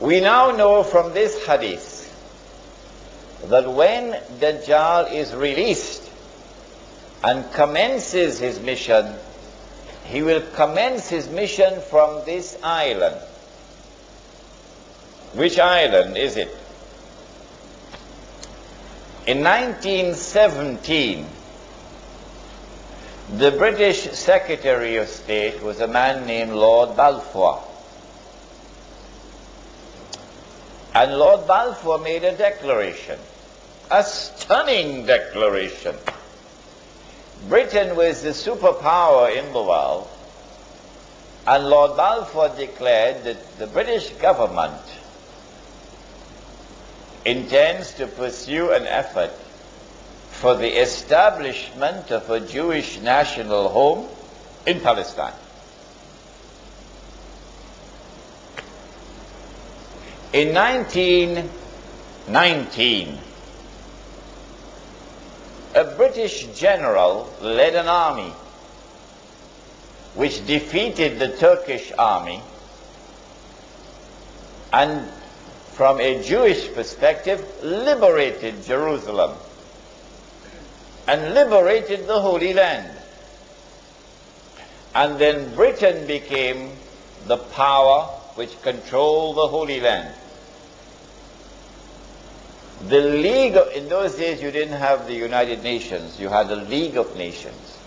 We now know from this hadith that when Dajjal is released and commences his mission, he will commence his mission from this island. Which island is it? In 1917, the British Secretary of State was a man named Lord Balfour. And Lord Balfour made a declaration, a stunning declaration. Britain was the superpower in the world, and Lord Balfour declared that the British government intends to pursue an effort for the establishment of a Jewish national home in Palestine. In 1919, a British general led an army which defeated the Turkish army, and from a Jewish perspective liberated Jerusalem and liberated the Holy Land. And then Britain became the power which controlled the Holy Land. The League of, in those days you didn't have the United Nations, you had the League of Nations.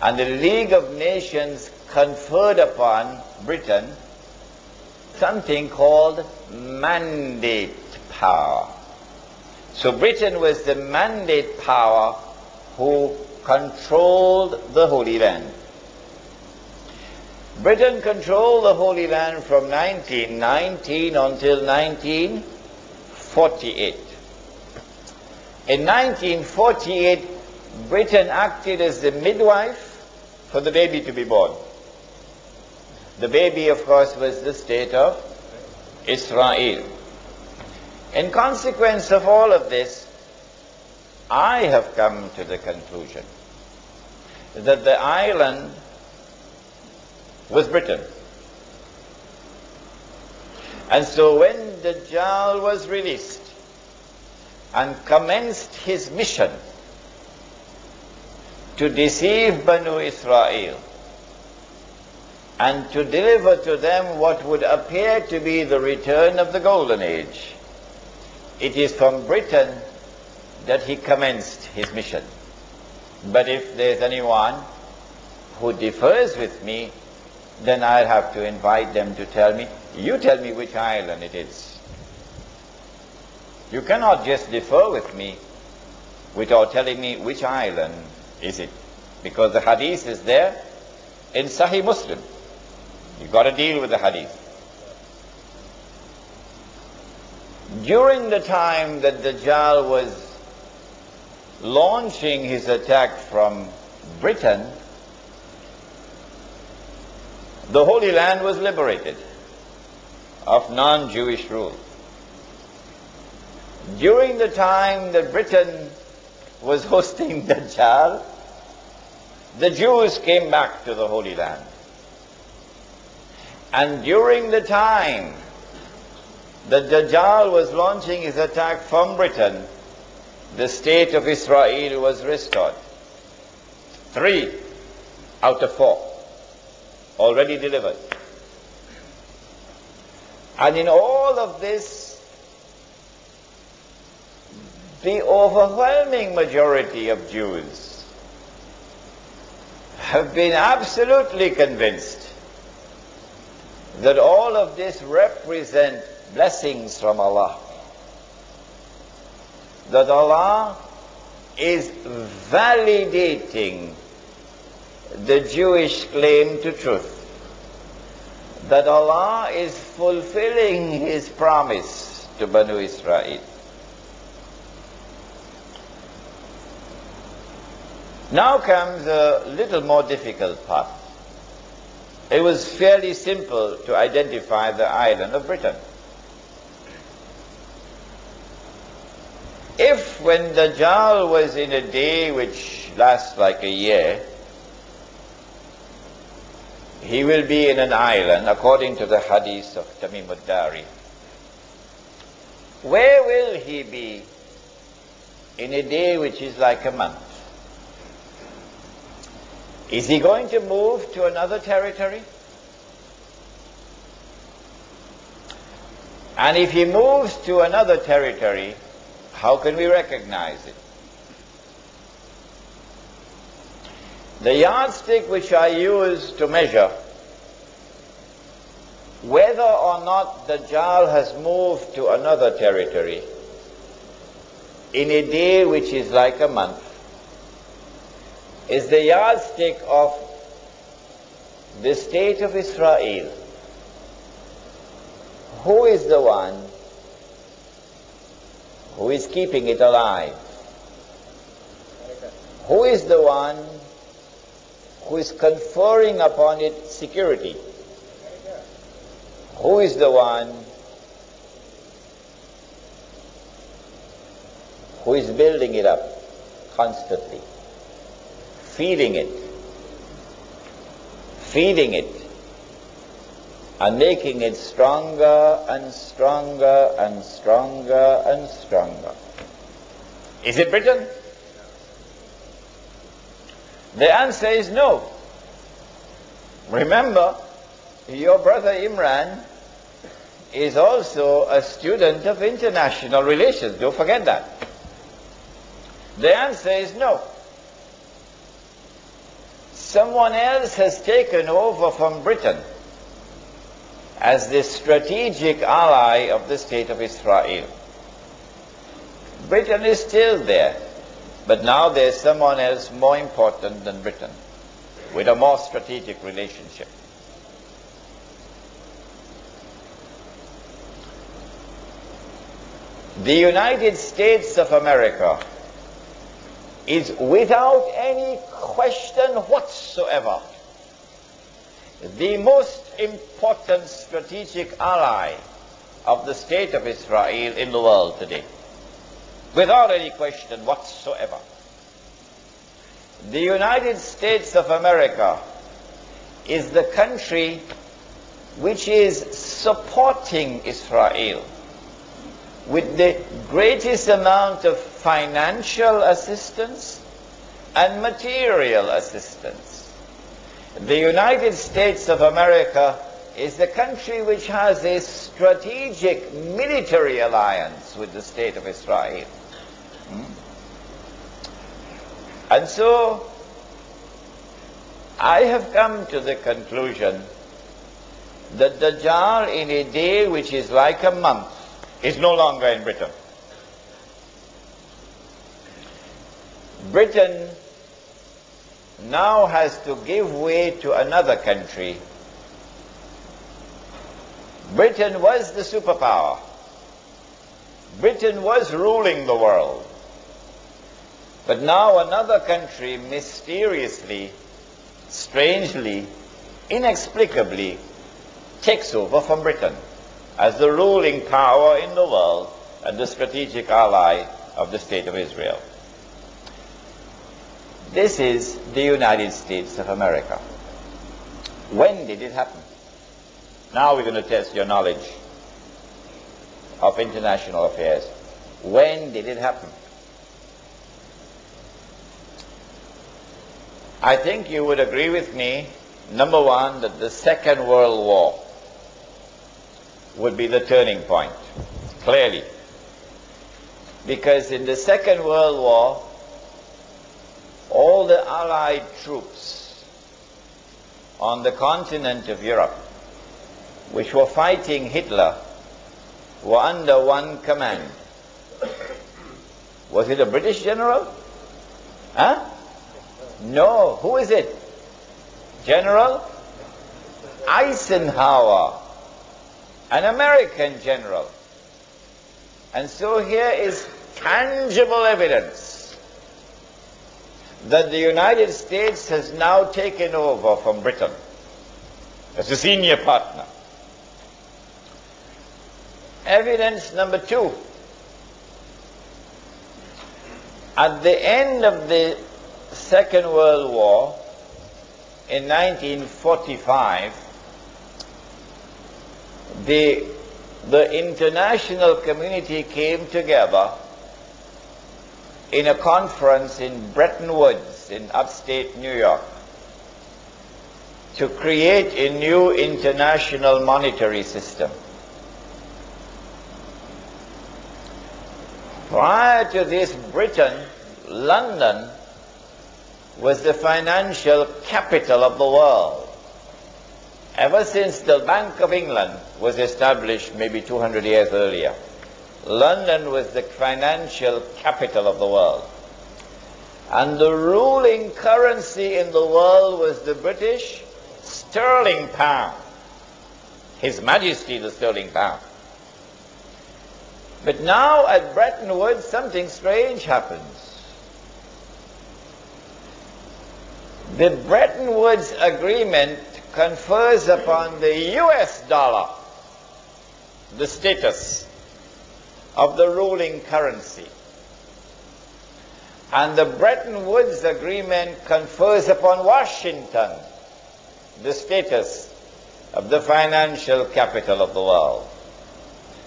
And the League of Nations conferred upon Britain something called mandate power. So Britain was the mandate power who controlled the Holy Land. Britain controlled the Holy Land from 1919 until 1948. In 1948, Britain acted as the midwife for the baby to be born. The baby, of course, was the state of Israel. In consequence of all of this, I have come to the conclusion that the island was Britain. And so when Dajjal was released and commenced his mission to deceive Banu Israel and to deliver to them what would appear to be the return of the Golden Age, it is from Britain that he commenced his mission. But if there's anyone who differs with me, then I'll have to invite them to tell me, you tell me which island it is. You cannot just differ with me without telling me which island is it. Because the hadith is there in Sahih Muslim. You've got to deal with the hadith. During the time that Dajjal was launching his attack from Britain, the Holy Land was liberated of non-Jewish rule. During the time that Britain was hosting Dajjal, the Jews came back to the Holy Land. And during the time that Dajjal was launching his attack from Britain, the state of Israel was restored. 3 out of 4 already delivered. And in all of this, the overwhelming majority of Jews have been absolutely convinced that all of this represent blessings from Allah. That Allah is validating the Jewish claim to truth. That Allah is fulfilling His promise to Banu Israel. Now comes a little more difficult part. It was fairly simple to identify the island of Britain. If when Dajjal was in a day which lasts like a year, he will be in an island, according to the hadith of Tamim ad-Dari, Where will he be in a day which is like a month? Is he going to move to another territory? And if he moves to another territory, how can we recognize it? The yardstick which I use to measure whether or not Dajjal has moved to another territory in a day which is like a month is the yardstick of the state of Israel. Who is the one who is keeping it alive? Who is the one who is conferring upon it security? Who is the one who is building it up constantly, feeding it, and making it stronger and stronger and stronger and stronger? Is it Britain? The answer is no. Remember, your brother Imran is also a student of international relations. Don't forget that. The answer is no. Someone else has taken over from Britain as the strategic ally of the state of Israel. Britain is still there, but now there's someone else more important than Britain, with a more strategic relationship. The United States of America is without any question whatsoever the most important strategic ally of the state of Israel in the world today. Without any question whatsoever. The United States of America is the country which is supporting Israel with the greatest amount of financial assistance and material assistance. The United States of America is the country which has a strategic military alliance with the state of Israel. And so, I have come to the conclusion that Dajjal in a day which is like a month is no longer in Britain. Britain now has to give way to another country. Britain was the superpower. Britain was ruling the world. But now another country mysteriously, strangely, inexplicably takes over from Britain as the ruling power in the world and the strategic ally of the state of Israel. This is the United States of America. When did it happen? Now we're going to test your knowledge of international affairs. When did it happen? I think you would agree with me, number one, that the Second World War would be the turning point, clearly. Because in the Second World War, all the Allied troops on the continent of Europe, which were fighting Hitler, were under one command. Was it a British general? Huh? No. Who is it? General Eisenhower, an American general. And so here is tangible evidence that the United States has now taken over from Britain as a senior partner. Evidence number two. At the end of the Second World War, in 1945, the the international community came together in a conference in Bretton Woods in upstate New York to create a new international monetary system. Prior to this, Britain, London, was the financial capital of the world. Ever since the Bank of England was established maybe 200 years earlier, London was the financial capital of the world. And the ruling currency in the world was the British sterling pound. His Majesty the sterling pound. But now at Bretton Woods something strange happens. The Bretton Woods Agreement confers upon the US dollar the status of the ruling currency. And the Bretton Woods Agreement confers upon Washington the status of the financial capital of the world.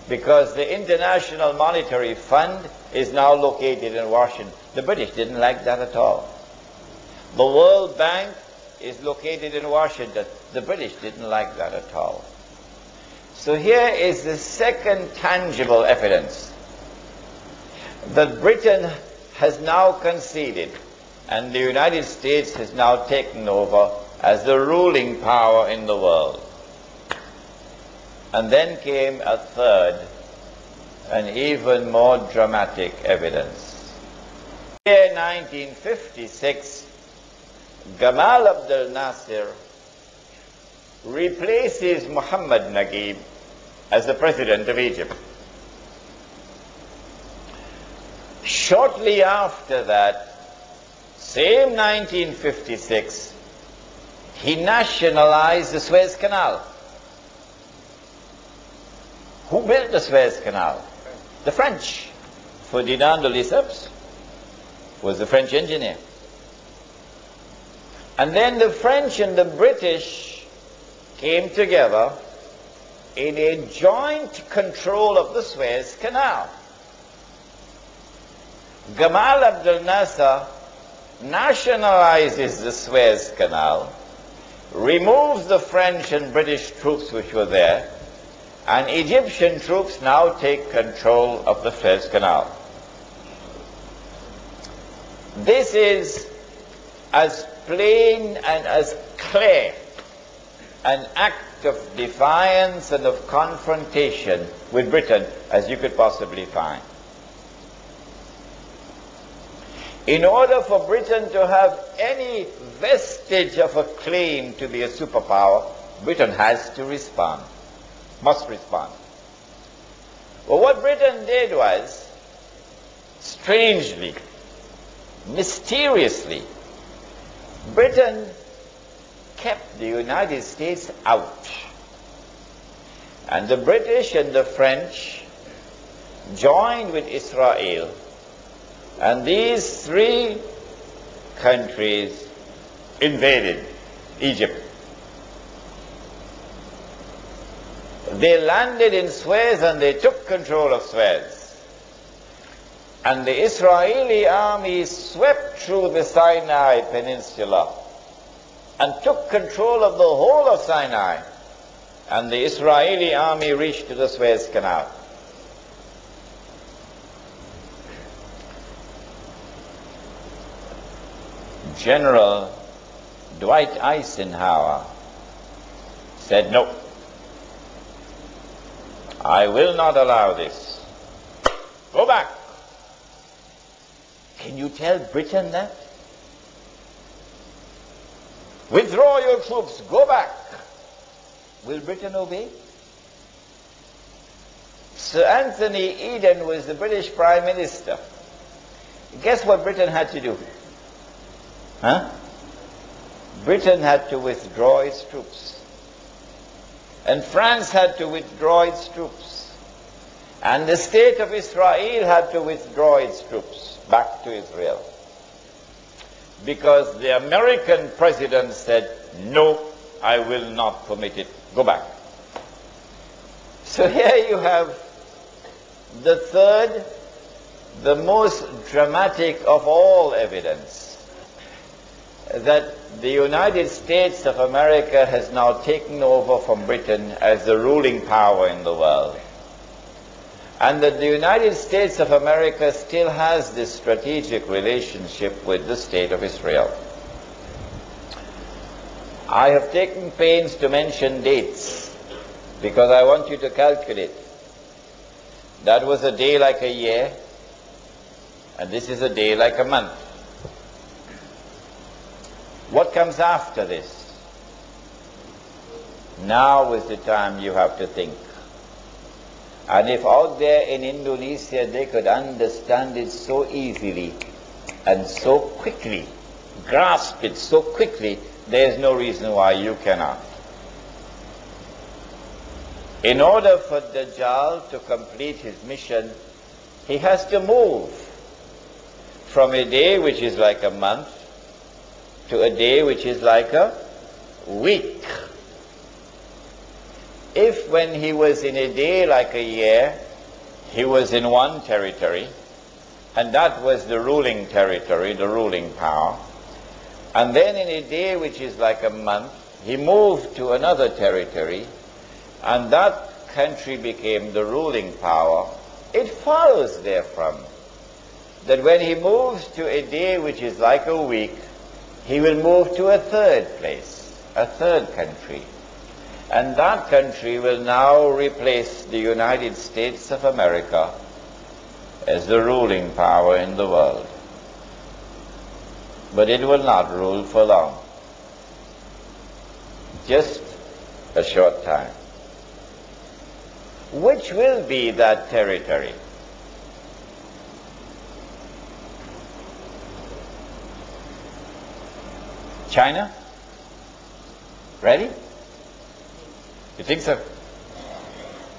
Because the International Monetary Fund is now located in Washington. The British didn't like that at all. The World Bank is located in Washington. The British didn't like that at all. So here is the second tangible evidence that Britain has now conceded and the United States has now taken over as the ruling power in the world. And then came a third and even more dramatic evidence. In 1956, Gamal Abdel Nasser replaces Muhammad Naguib as the president of Egypt. Shortly after that, same 1956, he nationalized the Suez Canal. Who built the Suez Canal? The French. Ferdinand de Lesseps was the French engineer. And then the French and the British came together in a joint control of the Suez Canal. Gamal Abdel Nasser nationalizes the Suez Canal, removes the French and British troops which were there, and Egyptian troops now take control of the Suez Canal. This is as plain and as clear an act of defiance and of confrontation with Britain as you could possibly find. In order for Britain to have any vestige of a claim to be a superpower, Britain has to respond, must respond. Well, what Britain did was, strangely, mysteriously, Britain kept the United States out. And the British and the French joined with Israel. And these three countries invaded Egypt. They landed in Suez and they took control of Suez. And the Israeli army swept through the Sinai Peninsula and took control of the whole of Sinai. And the Israeli army reached to the Suez Canal. General Dwight Eisenhower said, "No, I will not allow this. Go back." Can you tell Britain that? Withdraw your troops, go back. Will Britain obey? Sir Anthony Eden was the British Prime Minister. Guess what Britain had to do? Britain had to withdraw its troops. And France had to withdraw its troops. And the state of Israel had to withdraw its troops back to Israel. Because the American president said, "No, I will not permit it. Go back." So here you have the third, the most dramatic of all evidence, that the United States of America has now taken over from Britain as the ruling power in the world. And that the United States of America still has this strategic relationship with the State of Israel. I have taken pains to mention dates because I want you to calculate. That was a day like a year, and this is a day like a month. What comes after this? Now is the time you have to think. And if out there in Indonesia they could understand it so easily and so quickly, grasp it so quickly, there is no reason why you cannot. In order for Dajjal to complete his mission, he has to move from a day which is like a month to a day which is like a week. If when he was in a day like a year, he was in one territory, and that was the ruling territory, the ruling power, and then in a day which is like a month, he moved to another territory, and that country became the ruling power, it follows therefrom that when he moves to a day which is like a week, he will move to a third place, a third country. And that country will now replace the United States of America as the ruling power in the world. But it will not rule for long. Just a short time. Which will be that territory? China? Ready? You think so?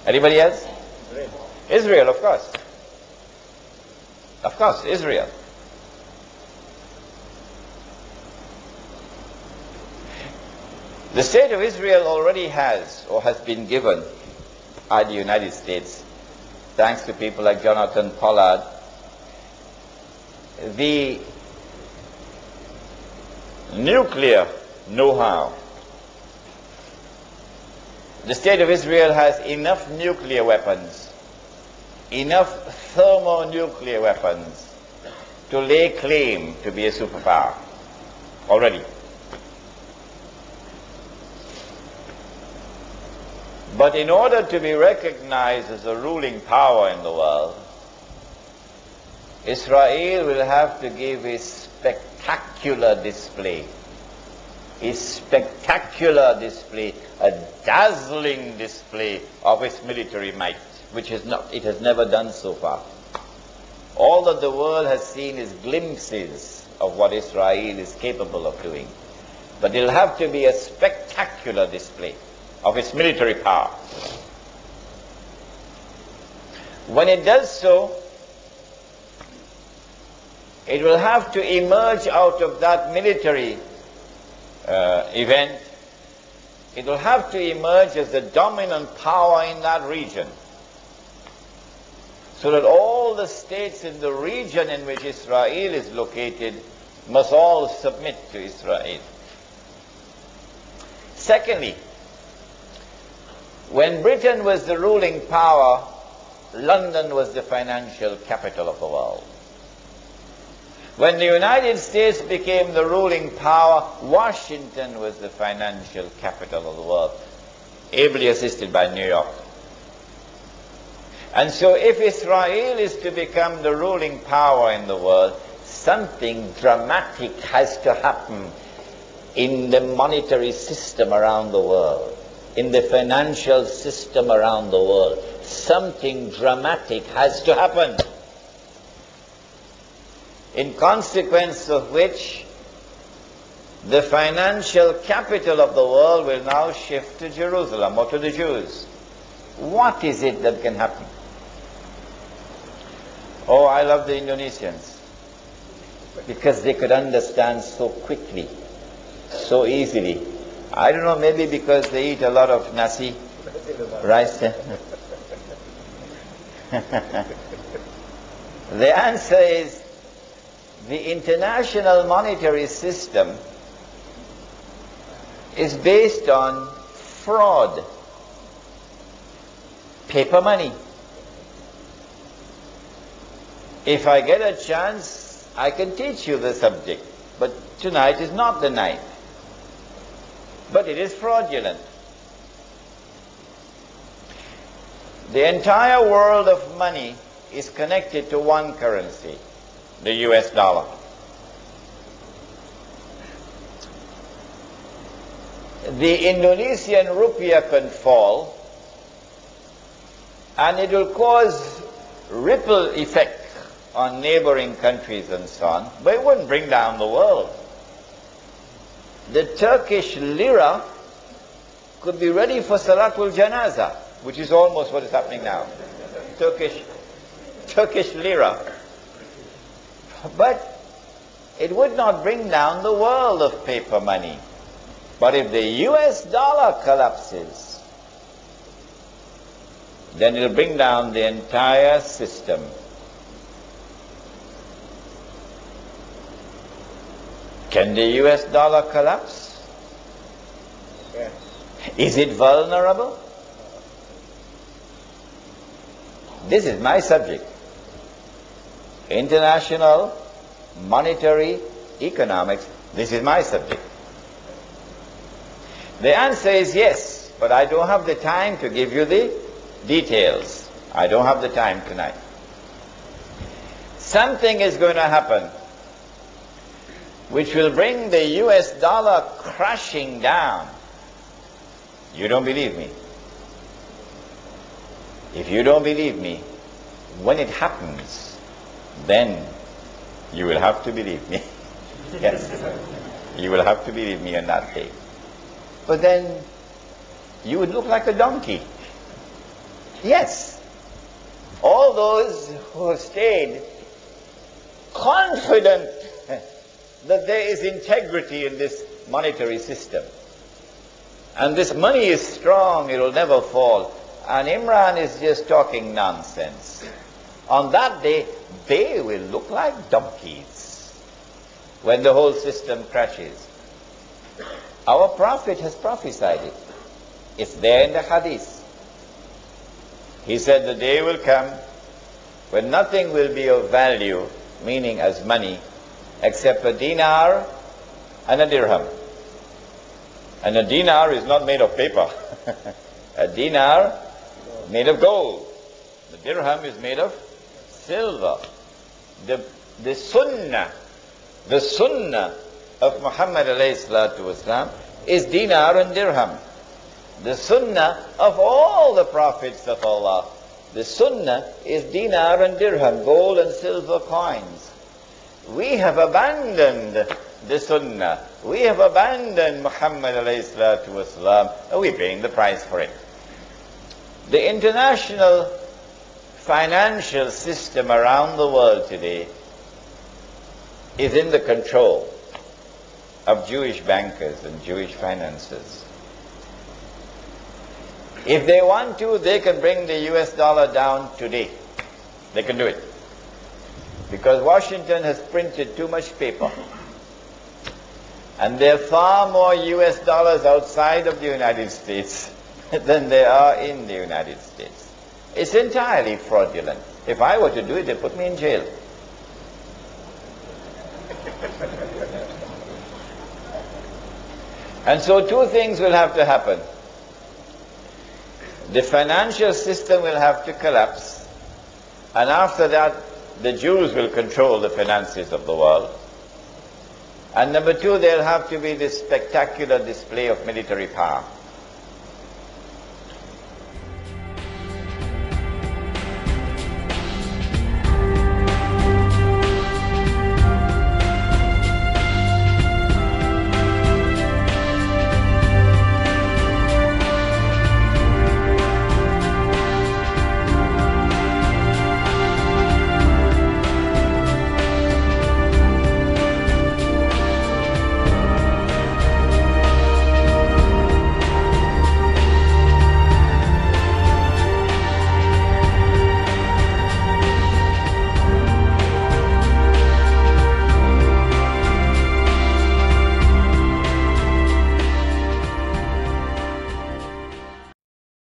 Anybody else? Israel, of course. Of course, Israel. The state of Israel already has, or has been given by the United States, thanks to people like Jonathan Pollard, the nuclear know-how. The State of Israel has enough nuclear weapons, enough thermonuclear weapons to lay claim to be a superpower already. But in order to be recognized as a ruling power in the world, Israel will have to give a spectacular display. A spectacular display, a dazzling display of its military might, which it has never done so far. All that the world has seen is glimpses of what Israel is capable of doing. But it'll have to be a spectacular display of its military power. When it does so, it will have to emerge out of that military event. It will have to emerge as the dominant power in that region, so that all the states in the region in which Israel is located must all submit to Israel. Secondly, when Britain was the ruling power, London was the financial capital of the world. When the United States became the ruling power, Washington was the financial capital of the world, ably assisted by New York. And so if Israel is to become the ruling power in the world, something dramatic has to happen in the monetary system around the world, in the financial system around the world. Something dramatic has to happen, in consequence of which the financial capital of the world will now shift to Jerusalem, or to the Jews. What is it that can happen? Oh, I love the Indonesians, because they could understand so quickly, so easily. I don't know, maybe because they eat a lot of nasi, rice. The answer is the international monetary system is based on fraud, paper money. If I get a chance, I can teach you the subject, but tonight is not the night. But it is fraudulent. The entire world of money is connected to one currency, the US dollar. The Indonesian rupiah can fall, and it will cause ripple effect on neighboring countries and so on, but it wouldn't bring down the world. The Turkish lira could be ready for Salatul Janazah, which is almost what is happening now. Turkish lira. But it would not bring down the world of paper money. But if the US dollar collapses, then it will bring down the entire system. Can the US dollar collapse? Yes. Is it vulnerable? This is my subject. International monetary economics. This is my subject. The answer is yes, but I don't have the time to give you the details. I don't have the time tonight. Something is going to happen which will bring the US dollar crashing down. You don't believe me? If you don't believe me, when it happens, then you will have to believe me. Yes, you will have to believe me on that day. But then you would look like a donkey. Yes, all those who have stayed confident that there is integrity in this monetary system, and this money is strong, it will never fall, and Imran is just talking nonsense. On that day, they will look like donkeys when the whole system crashes. Our Prophet has prophesied it. It's there in the hadith. He said the day will come when nothing will be of value, meaning as money, except a dinar and a dirham. And a dinar is not made of paper. A dinar made of gold. The dirham is made of silver. The sunnah of Muhammad alayhi salatu wasalam is dinar and dirham. The sunnah of all the prophets of Allah, the sunnah is dinar and dirham, gold and silver coins. We have abandoned the sunnah. We have abandoned Muhammad alayhi salatu wasalam, and we're paying the price for it. The international financial system around the world today is in the control of Jewish bankers and Jewish financiers. If they want to, they can bring the US dollar down today. They can do it. Because Washington has printed too much paper. And there are far more US dollars outside of the United States than there are in the United States. It's entirely fraudulent. If I were to do it, they'd put me in jail. And so two things will have to happen. The financial system will have to collapse, and after that, the Jews will control the finances of the world. And number two, there'll have to be this spectacular display of military power.